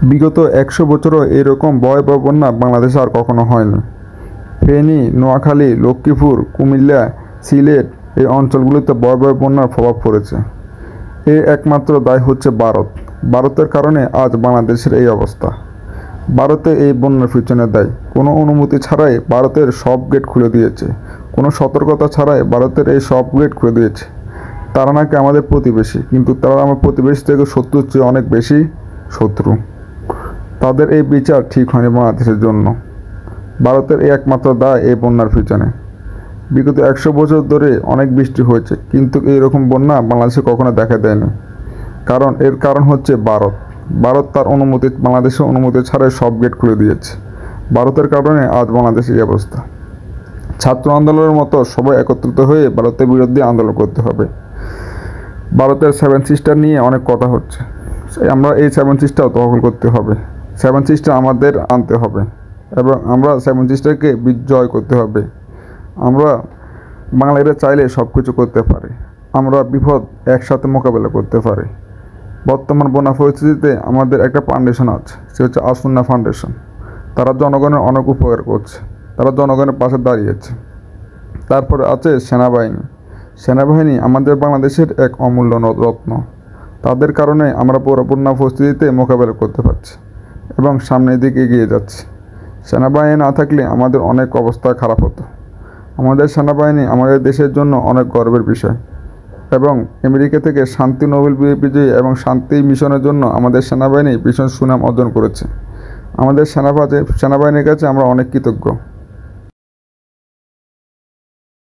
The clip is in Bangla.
বিগত 100 বছরও এরকম ভয়াবহ বন্যা বাংলাদেশে আর কখনো হয়নি। ফেনী, নোয়াখালী, লক্ষ্মীপুর, কুমিল্লা, সিলেট এই অঞ্চলগুলোতে ভয়াবহ বন্যার প্রভাব পড়েছে। এর একমাত্র দায় হচ্ছে ভারত। ভারতের কারণে আজ বাংলাদেশের এই অবস্থা। ভারতে এই বন্যার পিছনে দায়ী। কোনো অনুমতি ছাড়াই ভারতের সব গেট খুলে দিয়েছে। কোনো সতর্কতা ছাড়াই ভারতের এই সব গেট খুলে দিয়েছে। তারা নাকি আমাদের প্রতিবেশী, কিন্তু তারা আমার প্রতিবেশী থেকে শত্রুর চেয়ে অনেক বেশি শত্রু। তাদের এই বিচার ঠিক হয়নি বাংলাদেশের জন্য। ভারতের এই একমাত্র দায় এই বন্যার পিছনে। বিগত 100 বছর ধরে অনেক বৃষ্টি হয়েছে, কিন্তু এইরকম বন্যা বাংলাদেশে কখনো দেখা দেয়নি। এর কারণ হচ্ছে ভারত। ভারত তার বাংলাদেশের অনুমতি ছাড়াই সব গেট খুলে দিয়েছে। ভারতের কারণে আজ বাংলাদেশের এই অবস্থা। ছাত্র আন্দোলনের মতো সবাই একত্রিত হয়ে ভারতের বিরুদ্ধে আন্দোলন করতে হবে। ভারতের 7 সিস্টার নিয়ে অনেক কথা হচ্ছে। আমরা এই 7 সিস্টার দখল করতে হবে। 7 সিস্টার আমাদের আনতে হবে এবং আমরা 7 সিস্টারকে বিজয় করতে হবে। আমরা বাঙালিরা চাইলে সব কিছু করতে পারি। আমরা বিপদ একসাথে মোকাবেলা করতে পারি। বর্তমান বন্যা পরিস্থিতিতে আমাদের একটা ফাউন্ডেশন আছে, সে হচ্ছে আসুন্না ফাউন্ডেশন। তারা জনগণের অনেক উপকার করছে, তারা জনগণের পাশে দাঁড়িয়েছে। তারপরে আছে সেনাবাহিনী। সেনাবাহিনী আমাদের বাংলাদেশের এক অমূল্য রত্ন। তাদের কারণে আমরা পুরো বন্যা পরিস্থিতিতে মোকাবেলা করতে পারছি এবং সামনের দিকে এগিয়ে যাচ্ছি। সেনাবাহিনী না থাকলে আমাদের অনেক অবস্থা খারাপ হতো। আমাদের সেনাবাহিনী আমাদের দেশের জন্য অনেক গর্বের বিষয় এবং আমেরিকা থেকে শান্তি নোবেল বিজয়ী এবং শান্তি মিশনের জন্য আমাদের সেনাবাহিনী ভীষণ সুনাম অর্জন করেছে। আমাদের সেনাবাহিনীর কাছে আমরা অনেক কৃতজ্ঞ।